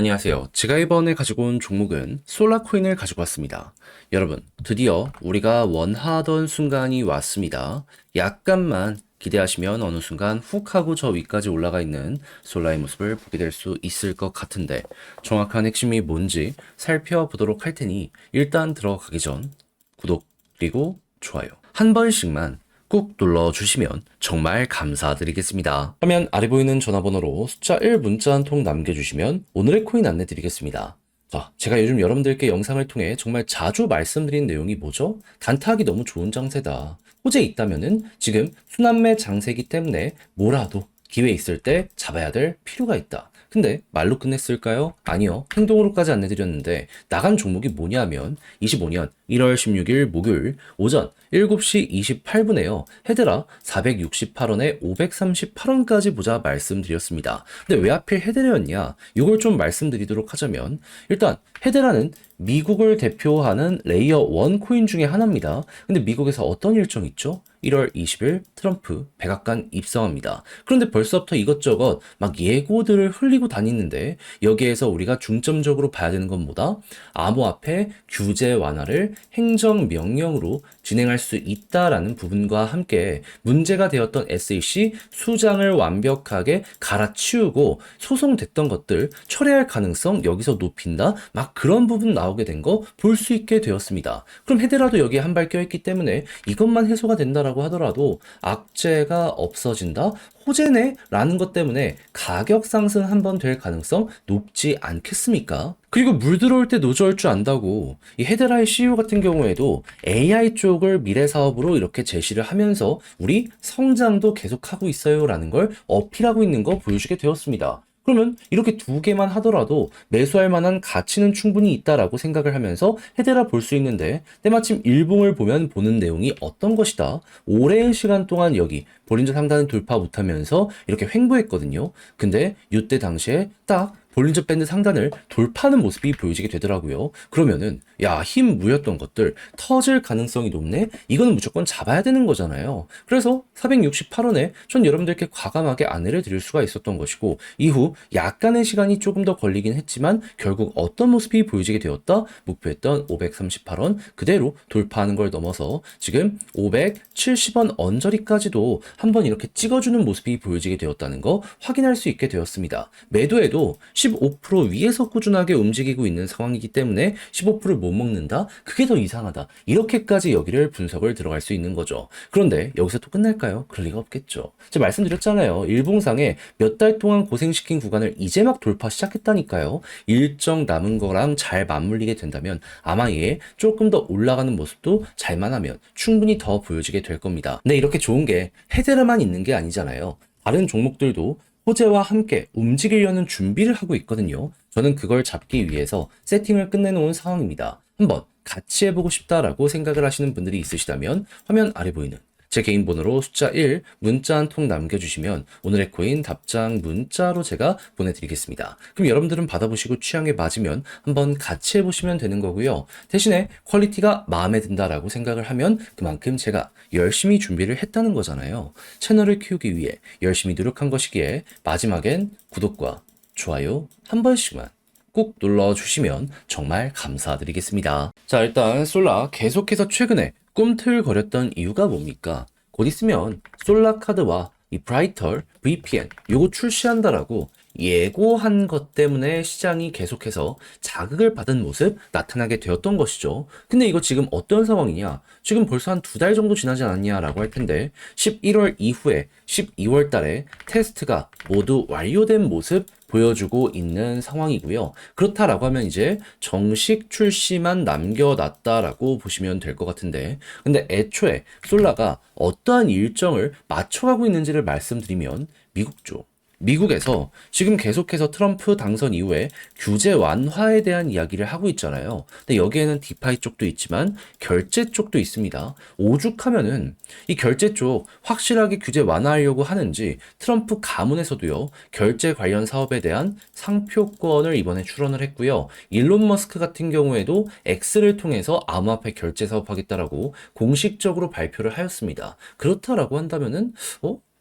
안녕하세요. 제가 이번에 가지고 온 종목은 솔라코인을 가지고 왔습니다. 여러분, 드디어 우리가 원하던 순간이 왔습니다. 약간만 기대하시면 어느 순간 훅 하고 저 위까지 올라가 있는 솔라의 모습을 보게 될 수 있을 것 같은데 정확한 핵심이 뭔지 살펴보도록 할 테니 일단 들어가기 전 구독 그리고 좋아요 한 번씩만 꾹 눌러주시면 정말 감사드리겠습니다. 화면 아래 보이는 전화번호로 숫자 1 문자 한 통 남겨주시면 오늘의 코인 안내 드리겠습니다. 자, 제가 요즘 여러분들께 영상을 통해 정말 자주 말씀드린 내용이 뭐죠? 단타하기 너무 좋은 장세다. 호재 있다면은 지금 순환매 장세기 때문에 뭐라도 기회 있을 때 잡아야 될 필요가 있다. 근데 말로 끝냈을까요? 아니요. 행동으로까지 안내드렸는데 나간 종목이 뭐냐면 25년 1월 16일 목요일 오전 7시 28분에요. 헤드라 468원에 538원까지 보자 말씀드렸습니다. 근데 왜 하필 헤드라였냐? 이걸 좀 말씀드리도록 하자면 일단 헤드라는 미국을 대표하는 레이어 1 코인 중에 하나입니다. 근데 미국에서 어떤 일정이 있죠? 1월 20일 트럼프 백악관 입성합니다. 그런데 벌써부터 이것저것 막 예고들을 흘리고 다니는데 여기에서 우리가 중점적으로 봐야 되는 건 뭐다? 암호화폐 규제 완화를 행정명령으로 진행할 수 있다라는 부분과 함께 문제가 되었던 SEC 수장을 완벽하게 갈아치우고 소송됐던 것들 철회할 가능성 여기서 높인다? 막 그런 부분 나오게 된 거 볼 수 있게 되었습니다. 그럼 헤드라도 여기에 한 발 껴있기 때문에 이것만 해소가 된다라고 하더라도 악재가 없어진다? 호재네? 라는 것 때문에 가격 상승 한번 될 가능성 높지 않겠습니까? 그리고 물 들어올 때 노조할 줄 안다고 이 헤드라의 CEO 같은 경우에도 AI 쪽을 미래 사업으로 이렇게 제시를 하면서 우리 성장도 계속하고 있어요 라는 걸 어필하고 있는 거 보여주게 되었습니다. 그러면 이렇게 두 개만 하더라도 매수할 만한 가치는 충분히 있다라고 생각을 하면서 헤드라 볼 수 있는데 때마침 일봉을 보면 보는 내용이 어떤 것이다. 오랜 시간 동안 여기 볼린저 상단을 돌파 못하면서 이렇게 횡보했거든요. 근데 이때 당시에 딱 볼린저 밴드 상단을 돌파하는 모습이 보여지게 되더라고요. 그러면은 야, 힘 무였던 것들 터질 가능성이 높네? 이거는 무조건 잡아야 되는 거잖아요. 그래서 468원에 전 여러분들께 과감하게 안내를 드릴 수가 있었던 것이고 이후 약간의 시간이 조금 더 걸리긴 했지만 결국 어떤 모습이 보여지게 되었다? 목표했던 538원 그대로 돌파하는 걸 넘어서 지금 570원 언저리까지도 한번 이렇게 찍어주는 모습이 보여지게 되었다는 거 확인할 수 있게 되었습니다. 매도에도 15% 위에서 꾸준하게 움직이고 있는 상황이기 때문에 15%를 못 먹는다? 그게 더 이상하다. 이렇게까지 여기를 분석을 들어갈 수 있는 거죠. 그런데 여기서 또 끝날까요? 그럴 리가 없겠죠. 제가 말씀드렸잖아요. 일봉상에 몇 달 동안 고생시킨 구간을 이제 막 돌파 시작했다니까요. 일정 남은 거랑 잘 맞물리게 된다면 아마 얘 조금 더 올라가는 모습도 잘만 하면 충분히 더 보여지게 될 겁니다. 근데 이렇게 좋은 게 헤드라만 있는 게 아니잖아요. 다른 종목들도 호재와 함께 움직이려는 준비를 하고 있거든요. 저는 그걸 잡기 위해서 세팅을 끝내놓은 상황입니다. 한번 같이 해보고 싶다라고 생각을 하시는 분들이 있으시다면 화면 아래 보이는 제 개인 번호로 숫자 1 문자 한 통 남겨주시면 오늘의 코인 답장 문자로 제가 보내드리겠습니다. 그럼 여러분들은 받아보시고 취향에 맞으면 한번 같이 해보시면 되는 거고요. 대신에 퀄리티가 마음에 든다라고 생각을 하면 그만큼 제가 열심히 준비를 했다는 거잖아요. 채널을 키우기 위해 열심히 노력한 것이기에 마지막엔 구독과 좋아요 한 번씩만 꼭 눌러주시면 정말 감사드리겠습니다. 자, 일단 솔라 계속해서 최근에 꿈틀거렸던 이유가 뭡니까? 곧 있으면 솔라 카드와 이 브라이털 VPN 요거 출시한다라고 예고한 것 때문에 시장이 계속해서 자극을 받은 모습 나타나게 되었던 것이죠. 근데 이거 지금 어떤 상황이냐? 지금 벌써 한 2달 정도 지나지 않았냐라고 할 텐데 11월 이후에 12월 달에 테스트가 모두 완료된 모습 보여주고 있는 상황이고요. 그렇다라고 하면 이제 정식 출시만 남겨놨다라고 보시면 될 것 같은데 근데 애초에 솔라가 어떠한 일정을 맞춰가고 있는지를 말씀드리면 미국 쪽 미국에서 지금 계속해서 트럼프 당선 이후에 규제 완화에 대한 이야기를 하고 있잖아요. 근데 여기에는 디파이 쪽도 있지만 결제 쪽도 있습니다. 오죽하면은 이 결제 쪽 확실하게 규제 완화하려고 하는지 트럼프 가문에서도요. 결제 관련 사업에 대한 상표권을 이번에 출원을 했고요. 일론 머스크 같은 경우에도 X를 통해서 암호화폐 결제 사업하겠다라고 공식적으로 발표를 하였습니다. 그렇다라고 한다면은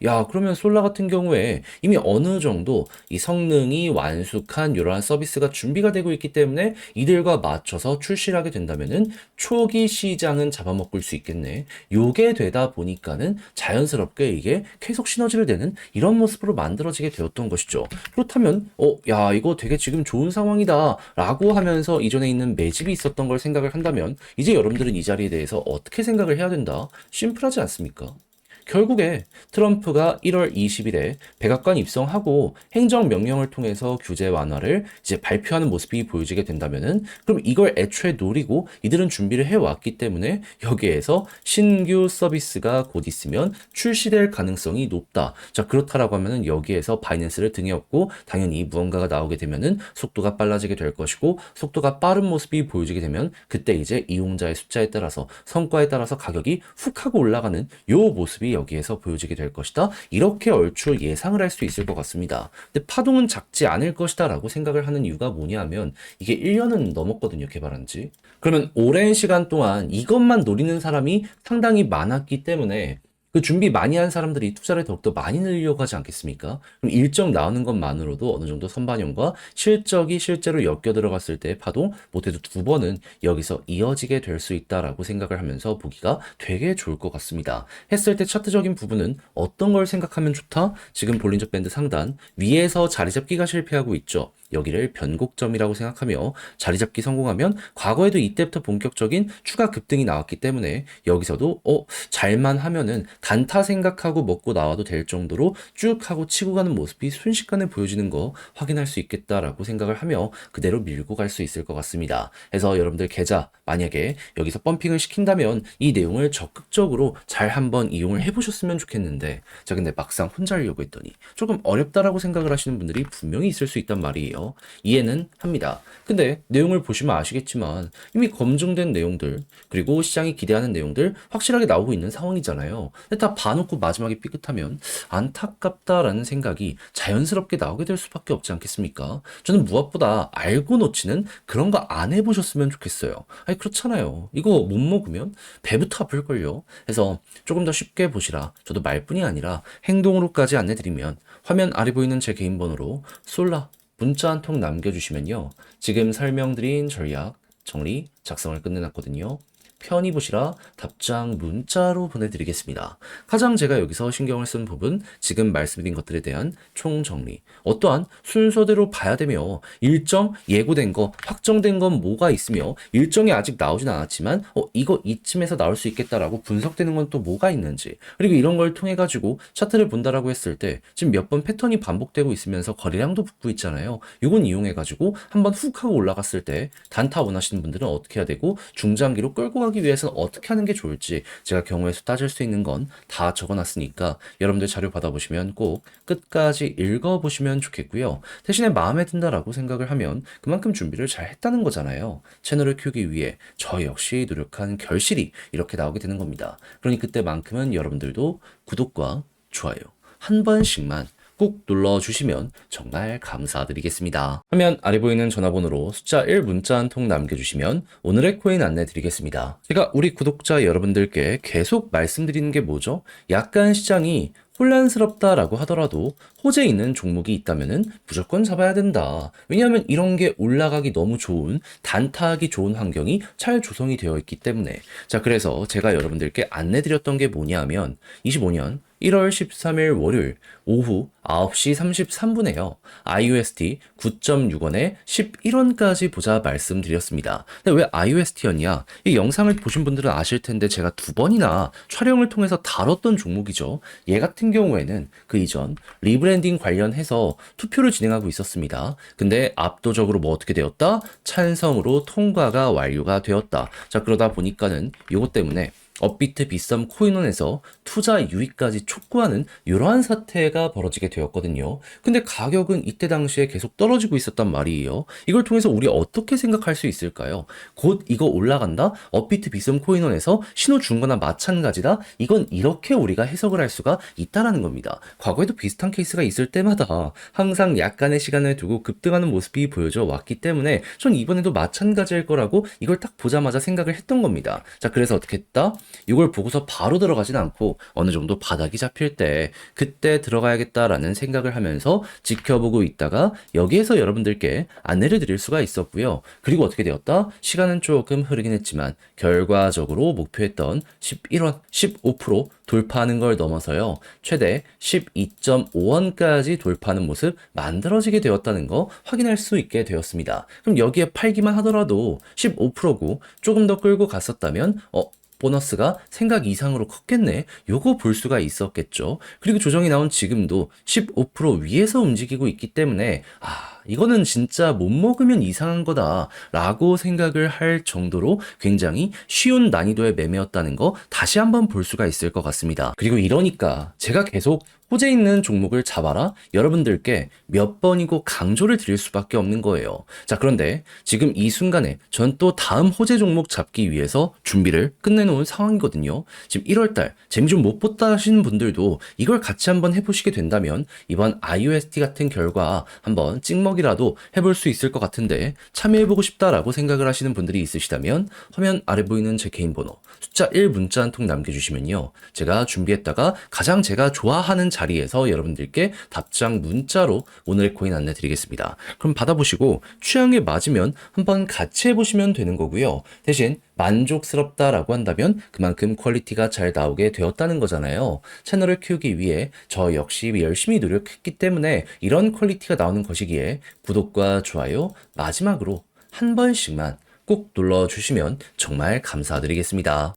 야, 그러면 솔라 같은 경우에 이미 어느 정도 이 성능이 완숙한 이러한 서비스가 준비가 되고 있기 때문에 이들과 맞춰서 출시를 하게 된다면은 초기 시장은 잡아먹을 수 있겠네. 요게 되다 보니까는 자연스럽게 이게 계속 시너지를 내는 이런 모습으로 만들어지게 되었던 것이죠. 그렇다면, 야, 이거 되게 지금 좋은 상황이다 라고 하면서 이전에 있는 매집이 있었던 걸 생각을 한다면 이제 여러분들은 이 자리에 대해서 어떻게 생각을 해야 된다? 심플하지 않습니까? 결국에 트럼프가 1월 20일에 백악관 입성하고 행정명령을 통해서 규제 완화를 이제 발표하는 모습이 보여지게 된다면은 그럼 이걸 애초에 노리고 이들은 준비를 해왔기 때문에 여기에서 신규 서비스가 곧 있으면 출시될 가능성이 높다. 자, 그렇다라고 하면은 여기에서 바이낸스를 등에 업고 당연히 무언가가 나오게 되면은 속도가 빨라지게 될 것이고 속도가 빠른 모습이 보여지게 되면 그때 이제 이용자의 숫자에 따라서 성과에 따라서 가격이 훅 하고 올라가는 요 모습이 여기에서 보여지게 될 것이다. 이렇게 얼추 예상을 할 수 있을 것 같습니다. 근데 파동은 작지 않을 것이다 라고 생각을 하는 이유가 뭐냐면 이게 1년은 넘었거든요, 개발한 지. 그러면 오랜 시간 동안 이것만 노리는 사람이 상당히 많았기 때문에 그 준비 많이 한 사람들이 투자를 더욱더 많이 늘려고 하지 않겠습니까? 그럼 일정 나오는 것만으로도 어느 정도 선반영과 실적이 실제로 엮여 들어갔을 때 파동 못해도 두 번은 여기서 이어지게 될 수 있다라고 생각을 하면서 보기가 되게 좋을 것 같습니다. 했을 때 차트적인 부분은 어떤 걸 생각하면 좋다? 지금 볼린저 밴드 상단 위에서 자리 잡기가 실패하고 있죠. 여기를 변곡점이라고 생각하며 자리 잡기 성공하면 과거에도 이때부터 본격적인 추가 급등이 나왔기 때문에 여기서도 잘만 하면은 단타 생각하고 먹고 나와도 될 정도로 쭉 하고 치고 가는 모습이 순식간에 보여지는 거 확인할 수 있겠다라고 생각을 하며 그대로 밀고 갈 수 있을 것 같습니다. 그래서 여러분들 계좌 만약에 여기서 펌핑을 시킨다면 이 내용을 적극적으로 잘 한번 이용을 해보셨으면 좋겠는데 자 근데 막상 혼자 하려고 했더니 조금 어렵다라고 생각을 하시는 분들이 분명히 있을 수 있단 말이에요. 이해는 합니다. 근데 내용을 보시면 아시겠지만 이미 검증된 내용들 그리고 시장이 기대하는 내용들 확실하게 나오고 있는 상황이잖아요. 근데 다 봐놓고 마지막에 삐끗하면 안타깝다라는 생각이 자연스럽게 나오게 될 수밖에 없지 않겠습니까? 저는 무엇보다 알고 놓치는 그런 거 안 해보셨으면 좋겠어요. 아니 그렇잖아요. 이거 못 먹으면 배부터 아플걸요. 그래서 조금 더 쉽게 보시라. 저도 말뿐이 아니라 행동으로까지 안내드리면 화면 아래 보이는 제 개인 번호로 솔라 문자 한 통 남겨주시면요. 지금 설명드린 전략 정리 작성을 끝내놨거든요. 편히 보시라 답장 문자로 보내드리겠습니다. 가장 제가 여기서 신경을 쓴 부분, 지금 말씀드린 것들에 대한 총정리. 어떠한 순서대로 봐야 되며, 일정 예고된 거, 확정된 건 뭐가 있으며, 일정이 아직 나오진 않았지만, 이거 이쯤에서 나올 수 있겠다라고 분석되는 건 또 뭐가 있는지, 그리고 이런 걸 통해가지고 차트를 본다라고 했을 때, 지금 몇 번 패턴이 반복되고 있으면서 거래량도 붙고 있잖아요. 이건 이용해가지고 한번 훅 하고 올라갔을 때, 단타 원하시는 분들은 어떻게 해야 되고, 중장기로 끌고 하기 위해서는 어떻게 하는 게 좋을지 제가 경우의 수 따질 수 있는 건 다 적어놨으니까 여러분들 자료 받아보시면 꼭 끝까지 읽어보시면 좋겠고요. 대신에 마음에 든다라고 생각을 하면 그만큼 준비를 잘 했다는 거잖아요. 채널을 키우기 위해 저 역시 노력한 결실이 이렇게 나오게 되는 겁니다. 그러니 그때만큼은 여러분들도 구독과 좋아요 한 번씩만 꼭 눌러주시면 정말 감사드리겠습니다. 화면 아래 보이는 전화번호로 숫자 1 문자 한 통 남겨주시면 오늘의 코인 안내 드리겠습니다. 제가 우리 구독자 여러분들께 계속 말씀드리는 게 뭐죠? 약간 시장이 혼란스럽다라고 하더라도 호재 있는 종목이 있다면은 무조건 잡아야 된다. 왜냐하면 이런 게 올라가기 너무 좋은, 단타하기 좋은 환경이 잘 조성이 되어 있기 때문에. 자, 그래서 제가 여러분들께 안내드렸던 게 뭐냐면 25년 1월 13일 월요일 오후 9시 33분에요. IUST 9.6원에 11원까지 보자 말씀드렸습니다. 근데 왜 IUST였냐? 이 영상을 보신 분들은 아실 텐데 제가 두 번이나 촬영을 통해서 다뤘던 종목이죠. 얘 같은 경우에는 그 이전 리브랜딩 관련해서 투표를 진행하고 있었습니다. 근데 압도적으로 뭐 어떻게 되었다? 찬성으로 통과가 완료가 되었다. 자, 그러다 보니까는 이것 때문에 업비트 비썸 코인원에서 투자 유입까지 촉구하는 이러한 사태가 벌어지게 되었거든요. 근데 가격은 이때 당시에 계속 떨어지고 있었단 말이에요. 이걸 통해서 우리 어떻게 생각할 수 있을까요? 곧 이거 올라간다? 업비트 비썸 코인원에서 신호 준 거나 마찬가지다? 이건 이렇게 우리가 해석을 할 수가 있다라는 겁니다. 과거에도 비슷한 케이스가 있을 때마다 항상 약간의 시간을 두고 급등하는 모습이 보여져 왔기 때문에 전 이번에도 마찬가지일 거라고 이걸 딱 보자마자 생각을 했던 겁니다. 자, 그래서 어떻게 했다? 이걸 보고서 바로 들어가진 않고 어느 정도 바닥이 잡힐 때 그때 들어가야겠다라는 생각을 하면서 지켜보고 있다가 여기에서 여러분들께 안내를 드릴 수가 있었고요. 그리고 어떻게 되었다? 시간은 조금 흐르긴 했지만 결과적으로 목표했던 11원, 15% 돌파하는 걸 넘어서요. 최대 12.5원까지 돌파하는 모습 만들어지게 되었다는 거 확인할 수 있게 되었습니다. 그럼 여기에 팔기만 하더라도 15%고 조금 더 끌고 갔었다면 보너스가 생각 이상으로 컸겠네. 요거 볼 수가 있었겠죠. 그리고 조정이 나온 지금도 15% 위에서 움직이고 있기 때문에 이거는 진짜 못 먹으면 이상한 거다 라고 생각을 할 정도로 굉장히 쉬운 난이도의 매매였다는 거 다시 한번 볼 수가 있을 것 같습니다. 그리고 이러니까 제가 계속 호재 있는 종목을 잡아라 여러분들께 몇 번이고 강조를 드릴 수밖에 없는 거예요. 자, 그런데 지금 이 순간에 전 또 다음 호재 종목 잡기 위해서 준비를 끝내놓은 상황이거든요. 지금 1월달 재미 좀 못 봤다 하시는 분들도 이걸 같이 한번 해보시게 된다면 이번 IUST 같은 결과 한번 찍먹이라도 해볼 수 있을 것 같은데 참여해보고 싶다라고 생각을 하시는 분들이 있으시다면 화면 아래 보이는 제 개인 번호 숫자 1 문자 한 통 남겨주시면요. 제가 준비했다가 가장 제가 좋아하는 자리에서 여러분들께 답장 문자로 오늘 코인 안내 드리겠습니다. 그럼 받아보시고 취향에 맞으면 한번 같이 해보시면 되는 거고요. 대신 만족스럽다라고 한다면 그만큼 퀄리티가 잘 나오게 되었다는 거잖아요. 채널을 키우기 위해 저 역시 열심히 노력했기 때문에 이런 퀄리티가 나오는 것이기에 구독과 좋아요 마지막으로 한 번씩만 꼭 눌러주시면 정말 감사드리겠습니다.